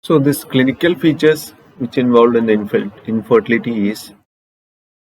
So this clinical features which involved in the infertility is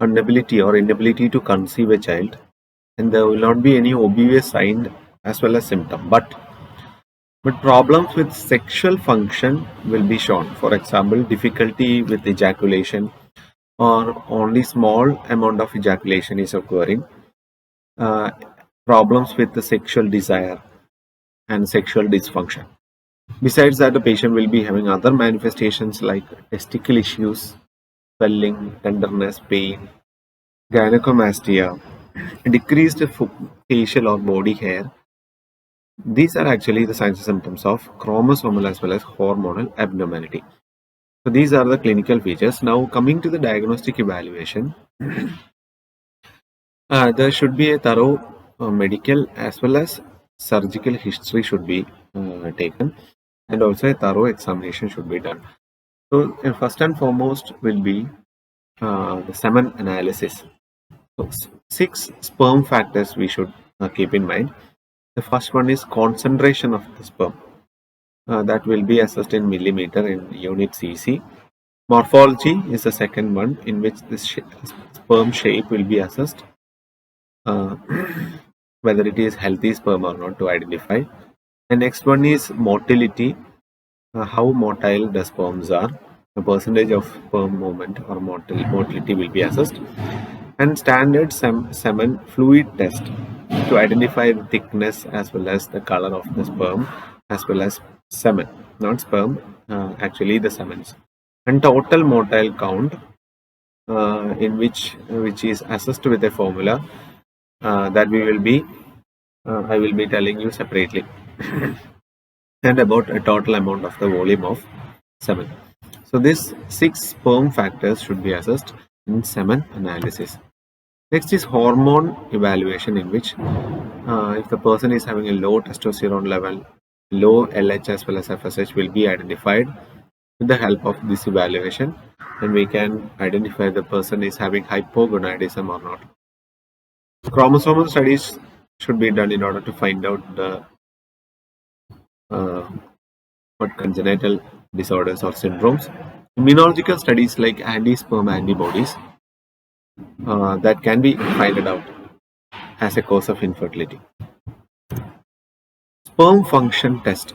inability or inability to conceive a child, and there will not be any obvious sign as well as symptom. But problems with sexual function will be shown. For example, difficulty with ejaculation or only small amount of ejaculation is occurring. Uh, Problems with the sexual desire and sexual dysfunction. Besides that, the patient will be having other manifestations like testicle issues, swelling, tenderness, pain, gynecomastia, decreased facial or body hair. These are actually the signs and symptoms of chromosomal as well as hormonal abnormality. So these are the clinical features. Now coming to the diagnostic evaluation, there should be a thorough medical as well as surgical history should be taken, and also a thorough examination should be done. So first and foremost will be the semen analysis. So, six sperm factors we should keep in mind. The first one is concentration of the sperm. That will be assessed in millimeter in unit cc. Morphology is the second one, in which the sperm shape will be assessed, uh, whether it is healthy sperm or not, to identify. The next one is motility, how motile the sperms are. The percentage of sperm movement or motility will be assessed. And standard semen fluid test to identify the thickness as well as the color of the sperm as well as semen, not sperm, actually the semens. And total motile count, in which is assessed with a formula that I will be telling you separately, and about a total amount of the volume of semen. So these six sperm factors should be assessed in semen analysis. Next is hormone evaluation, in which if the person is having a low testosterone level, low LH as well as FSH will be identified with the help of this evaluation, and we can identify the person is having hypogonadism or not. Chromosomal studies should be done in order to find out the what congenital disorders or syndromes. Immunological studies like anti-sperm antibodies that can be found out as a cause of infertility. Sperm function test.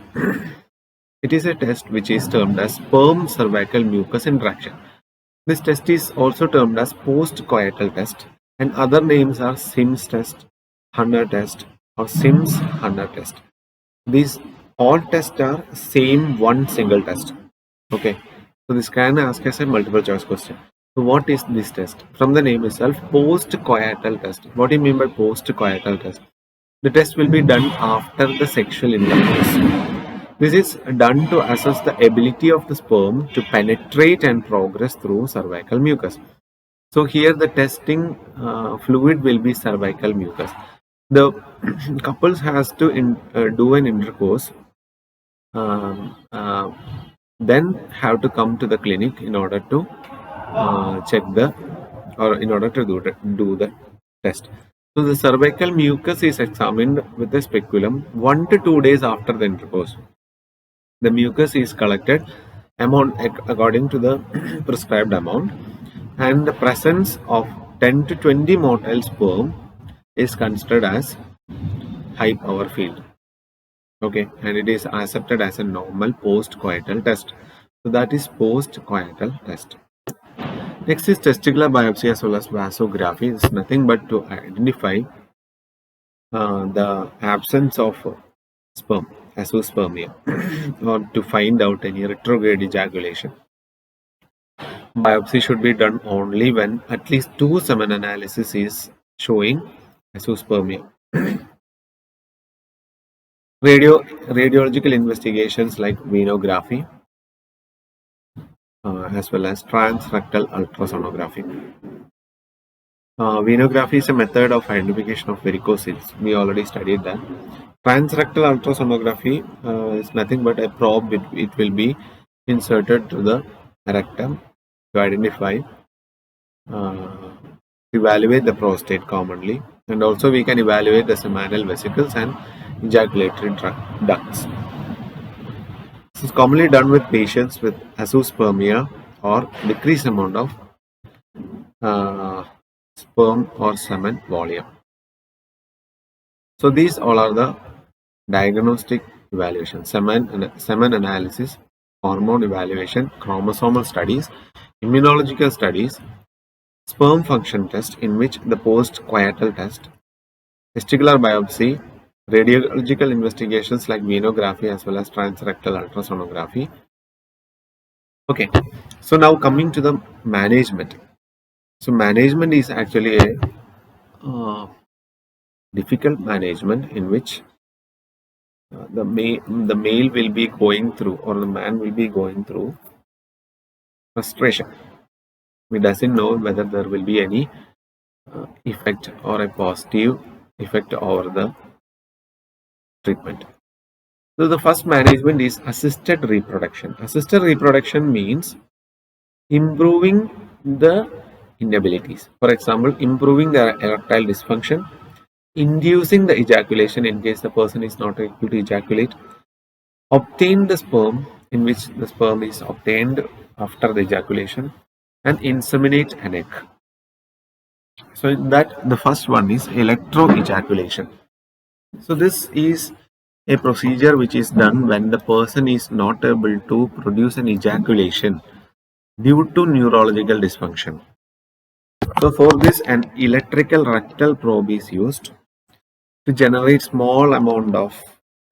It is a test which is termed as sperm cervical mucus interaction. This test is also termed as post-coital test, and other names are Sims test, Hunter test, or Sims Hunter test. These all tests are same one single test. Okay, so this can ask us a multiple choice question. So what is this test? From the name itself, post-coital test. What do you mean by post-coital test? The test will be done after the sexual intercourse. This is done to assess the ability of the sperm to penetrate and progress through cervical mucus. So here the testing fluid will be cervical mucus. The couples has to do an intercourse, um, uh, then have to come to the clinic in order to check the, or in order to do the test. So the cervical mucus is examined with a speculum 1 to 2 days after the intercourse. The mucus is collected amount according to the prescribed amount, and the presence of 10 to 20 motile sperm is considered as high power field. Okay, and it is accepted as a normal post-coital test. So that is post-coital test. Next is testicular biopsy as well as vasography. It's nothing but to identify the absence of sperm, azoospermia, or to find out any retrograde ejaculation. Biopsy should be done only when at least 2 semen analysis is showing azoospermia. Radiological investigations like venography as well as transrectal ultrasonography. Venography is a method of identification of varicoses. We already studied that. Transrectal ultrasonography is nothing but a probe. It will be inserted to the rectum to identify, evaluate the prostate commonly, and also we can evaluate the seminal vesicles and ejaculatory ducts. This is commonly done with patients with azoospermia or decreased amount of uh, sperm or semen volume. So these all are the diagnostic evaluation: semen analysis, hormone evaluation, chromosomal studies, immunological studies, sperm function test, in which the post-coital test, testicular biopsy, radiological investigations like venography as well as transrectal ultrasonography. Okay, so now coming to the management. So management is actually a difficult management in which the male will be going through, or the man will be going through frustration. He doesn't know whether there will be any effect or a positive effect over the treatment. So the first management is assisted reproduction. Assisted reproduction means improving the inabilities. For example, improving the erectile dysfunction, inducing the ejaculation in case the person is not able to ejaculate, obtain the sperm in which the sperm is obtained after the ejaculation, and inseminate an egg. So that the first one is electroejaculation. So this is a procedure which is done when the person is not able to produce an ejaculation due to neurological dysfunction. So for this, an electrical rectal probe is used to generate small amount of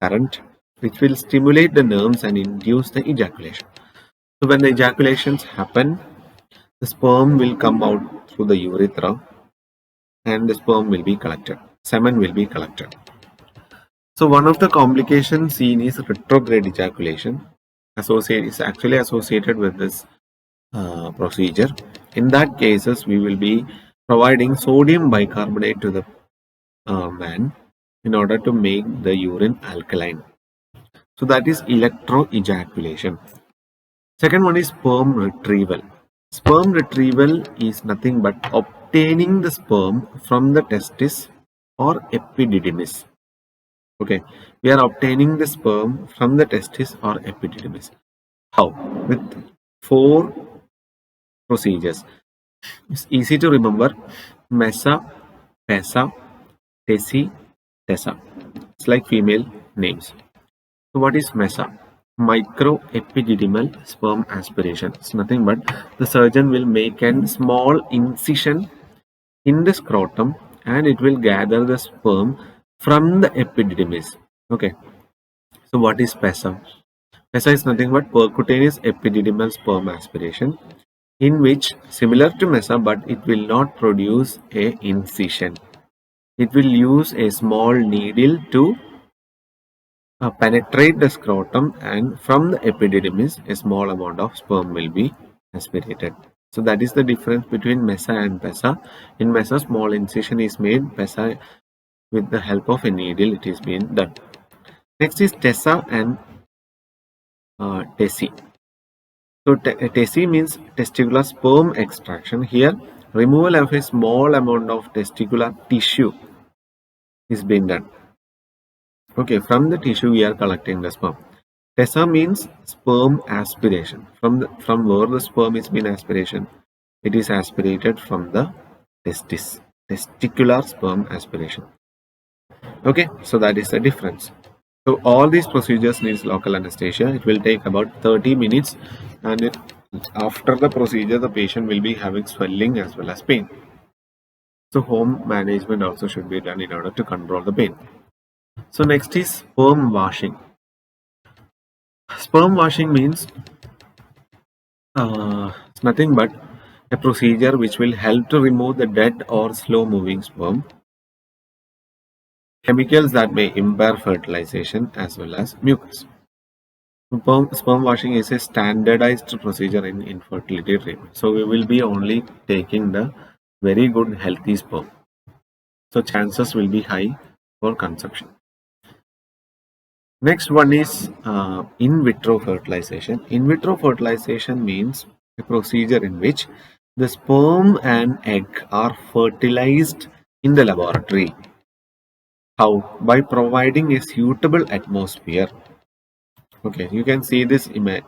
current which will stimulate the nerves and induce the ejaculation. So when the ejaculations happen, the sperm will come out through the urethra and the sperm will be collected. Semen will be collected. So one of the complications seen is retrograde ejaculation. Is actually associated with this procedure. In that cases, we will be providing sodium bicarbonate to the man in order to make the urine alkaline. So that is electroejaculation. Second one is sperm retrieval. Sperm retrieval is nothing but obtaining the sperm from the testis or epididymis. Okay, we are obtaining the sperm from the testis or epididymis. How? With 4 procedures. It's easy to remember: MESA, PESA, TESI, TESA. It's like female names. So what is MESA? Microepididymal sperm aspiration. It's nothing but the surgeon will make a small incision in the scrotum and it will gather the sperm from the epididymis. Okay. So what is PESA? PESA is nothing but percutaneous epididymal sperm aspiration, in which similar to MESA, but it will not produce a incision. It will use a small needle to penetrate the scrotum, and from the epididymis a small amount of sperm will be aspirated. So that is the difference between MESA and PESA. In MESA, small incision is made. PESA, with the help of a needle, it is being done. Next is TESA and TESI. So TESI means testicular sperm extraction. Here, removal of a small amount of testicular tissue is being done. Okay, from the tissue we are collecting the sperm. TESA means sperm aspiration. From where the sperm is being aspiration, it is aspirated from the testis. Testicular sperm aspiration. Okay, so that is the difference. So all these procedures needs local anesthesia. It will take about 30 minutes, and after the procedure the patient will be having swelling as well as pain. So home management also should be done in order to control the pain. So next is sperm washing. Sperm washing means it's nothing but a procedure which will help to remove the dead or slow moving sperm, chemicals that may impair fertilization as well as mucus. Sperm washing is a standardized procedure in infertility treatment. So we will be only taking the very good healthy sperm. So chances will be high for conception. Next one is in vitro fertilization. In vitro fertilization means a procedure in which the sperm and egg are fertilized in the laboratory. How? By providing a suitable atmosphere. Okay, you can see this image